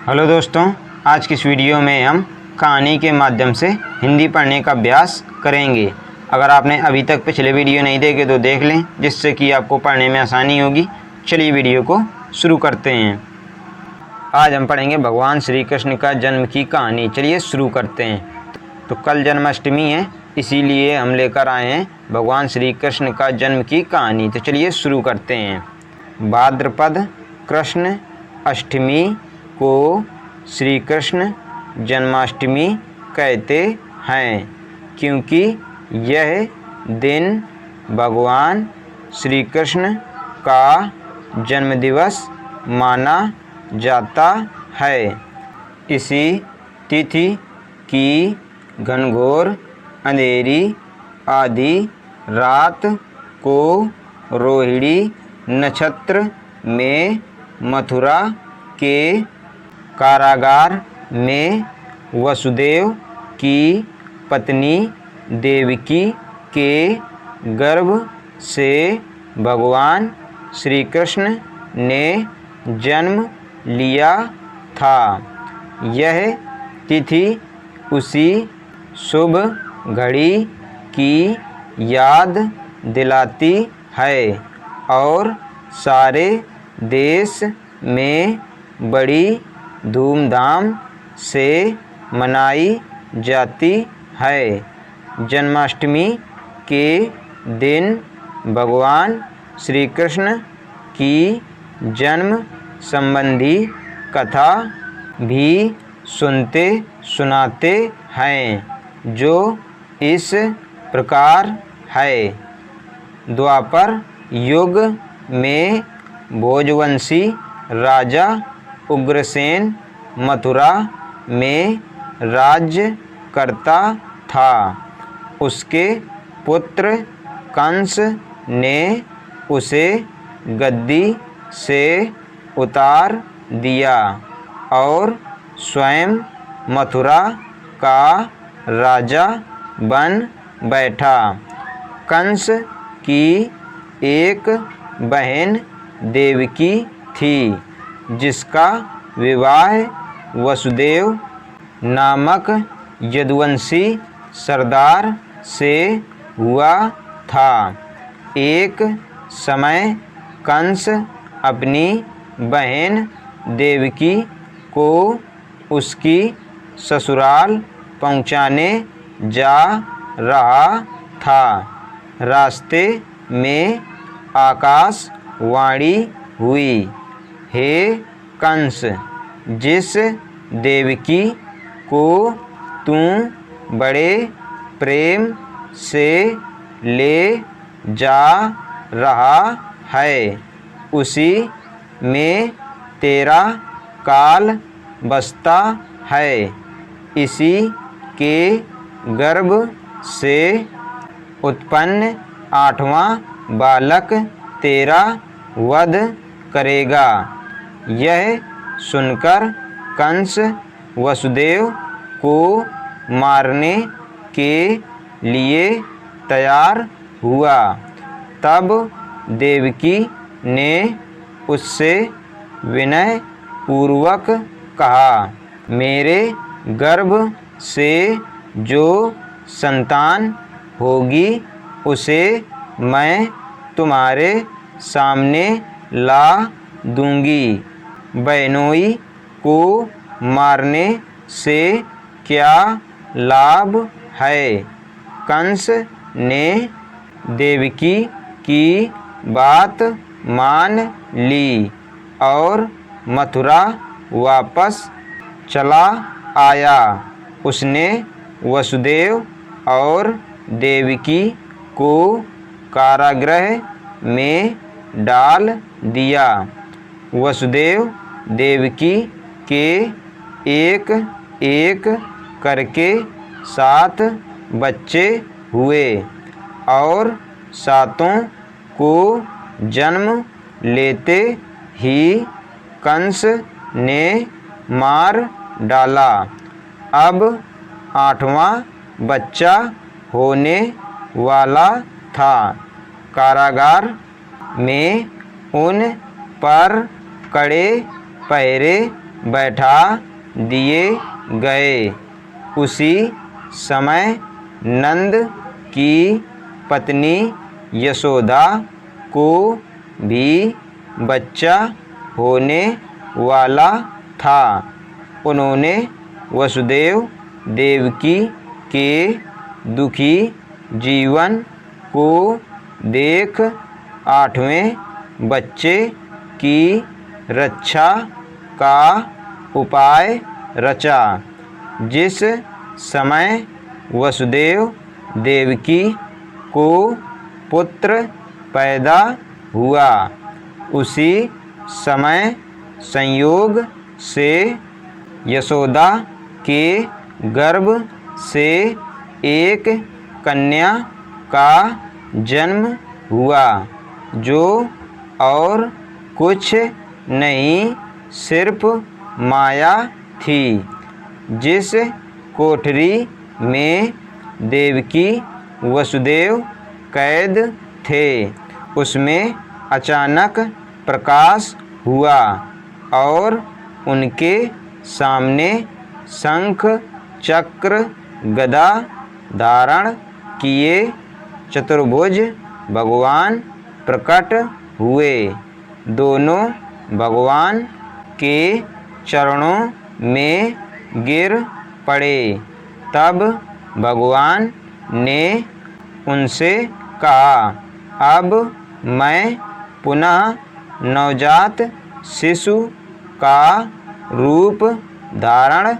Hello दोस्तों, आज की इस वीडियो में हम कहानी के माध्यम से हिंदी पढ़ने का अभ्यास करेंगे। अगर आपने अभी तक पिछले वीडियो नहीं देखे तो देख लें, जिससे कि आपको पढ़ने में आसानी होगी। चलिए वीडियो को शुरू करते हैं। आज हम पढ़ेंगे भगवान श्री कृष्ण का जन्म की कहानी। चलिए शुरू करते हैं। तो कल जन्माष्टमी है, इसीलिए हम लेकर आए हैं भगवान श्री कृष्ण का जन्म की कहानी। तो चलिए शुरू करते हैं। भाद्रपद कृष्ण अष्टमी को श्री कृष्ण जन्माष्टमी कहते हैं, क्योंकि यह दिन भगवान श्री कृष्ण का जन्मदिवस माना जाता है। इसी तिथि की घनघोर अंधेरी आधी रात को रोहिणी नक्षत्र में मथुरा के कारागार में वसुदेव की पत्नी देवकी के गर्भ से भगवान श्री कृष्ण ने जन्म लिया था। यह तिथि उसी शुभ घड़ी की याद दिलाती है और सारे देश में बड़ी धूमधाम से मनाई जाती है। जन्माष्टमी के दिन भगवान श्री कृष्ण की जन्म संबंधी कथा भी सुनते सुनाते हैं, जो इस प्रकार है। द्वापर युग में भोजवंशी राजा उग्रसेन मथुरा में राज्य करता था। उसके पुत्र कंस ने उसे गद्दी से उतार दिया और स्वयं मथुरा का राजा बन बैठा। कंस की एक बहन देवकी थी, जिसका विवाह वसुदेव नामक यदुवंशी सरदार से हुआ था। एक समय कंस अपनी बहन देवकी को उसकी ससुराल पहुंचाने जा रहा था। रास्ते में आकाशवाणी हुई, हे कंस, जिस देवकी को तू बड़े प्रेम से ले जा रहा है, उसी में तेरा काल बसता है। इसी के गर्भ से उत्पन्न 8वां बालक तेरा वध करेगा। यह सुनकर कंस वसुदेव को मारने के लिए तैयार हुआ। तब देवकी ने उससे विनय पूर्वक कहा, मेरे गर्भ से जो संतान होगी उसे मैं तुम्हारे सामने ला दूंगी। बहनोई को मारने से क्या लाभ है? कंस ने देवकी की बात मान ली और मथुरा वापस चला आया। उसने वसुदेव और देवकी को कारागृह में डाल दिया। वसुदेव देवकी के एक एक करके 7 बच्चे हुए और सातों को जन्म लेते ही कंस ने मार डाला। अब 8वां बच्चा होने वाला था। कारागार में उन पर कड़े पहरे बैठा दिए गए। उसी समय नंद की पत्नी यशोदा को भी बच्चा होने वाला था। उन्होंने वसुदेव देवकी के दुखी जीवन को देख 8वें बच्चे की रक्षा का उपाय रचा। जिस समय वसुदेव देवकी को पुत्र पैदा हुआ, उसी समय संयोग से यशोदा के गर्भ से एक कन्या का जन्म हुआ, जो और कुछ नहीं सिर्फ माया थी। जिस कोठरी में देवकी वसुदेव कैद थे, उसमें अचानक प्रकाश हुआ और उनके सामने शंख चक्र गदा धारण किए चतुर्भुज भगवान प्रकट हुए। दोनों भगवान के चरणों में गिर पड़े। तब भगवान ने उनसे कहा, अब मैं पुनः नवजात शिशु का रूप धारण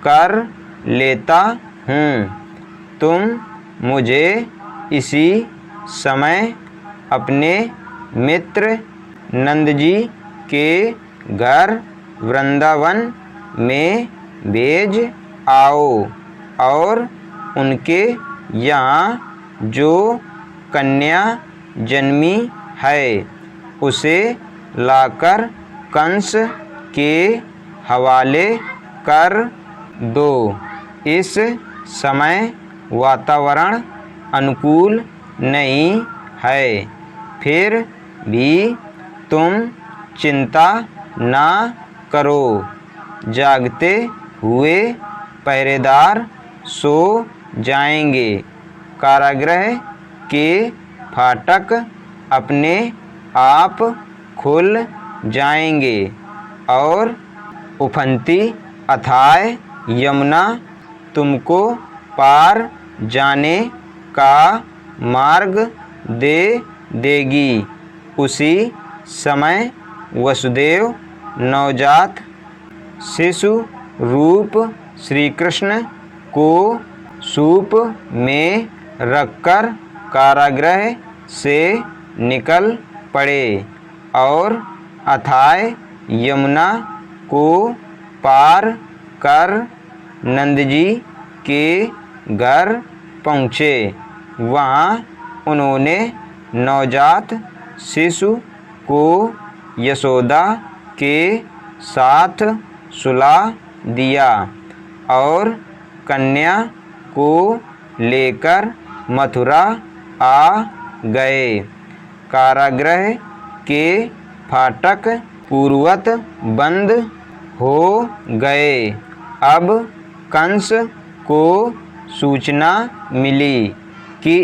कर लेता हूँ। तुम मुझे इसी समय अपने मित्र नंदजी के घर वृंदावन में भेज आओ और उनके यहाँ जो कन्या जन्मी है उसे लाकर कंस के हवाले कर दो। इस समय वातावरण अनुकूल नहीं है, फिर भी तुम चिंता ना करो। जागते हुए पहरेदार सो जाएंगे। कारागृह के फाटक अपने आप खुल जाएंगे और उफनती अथाह यमुना तुमको पार जाने का मार्ग दे देगी। उसी समय वसुदेव नवजात शिशु रूप श्री कृष्ण को सूप में रखकर कारागृह से निकल पड़े और अथाह यमुना को पार कर नंदजी के घर पहुँचे। वहाँ उन्होंने नवजात शिशु को यशोदा के साथ सुला दिया और कन्या को लेकर मथुरा आ गए। कारागृह के फाटक पूर्ववत बंद हो गए। अब कंस को सूचना मिली कि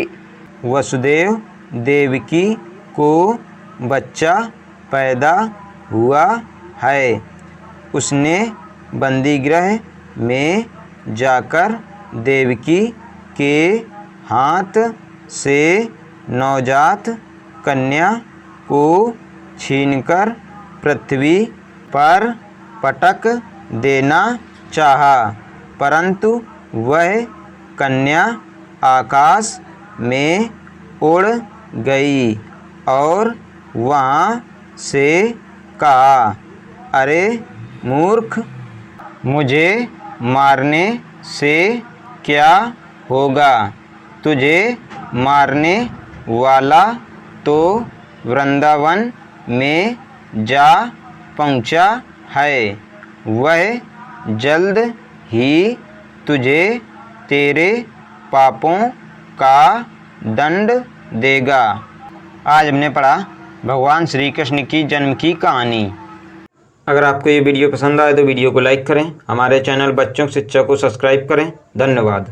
वसुदेव देवकी को बच्चा पैदा हुआ है। उसने बंदीगृह में जाकर देवकी के हाथ से नवजात कन्या को छीनकर पृथ्वी पर पटक देना चाहा, परंतु वह कन्या आकाश में उड़ गई और वहाँ से कहा, अरे मूर्ख, मुझे मारने से क्या होगा? तुझे मारने वाला तो वृंदावन में जा पहुँचा है। वह जल्द ही तुझे तेरे पापों का दंड देगा। आज हमने पढ़ा भगवान श्री कृष्ण की जन्म की कहानी। अगर आपको ये वीडियो पसंद आए तो वीडियो को लाइक करें, हमारे चैनल बच्चों की शिक्षा को सब्सक्राइब करें। धन्यवाद।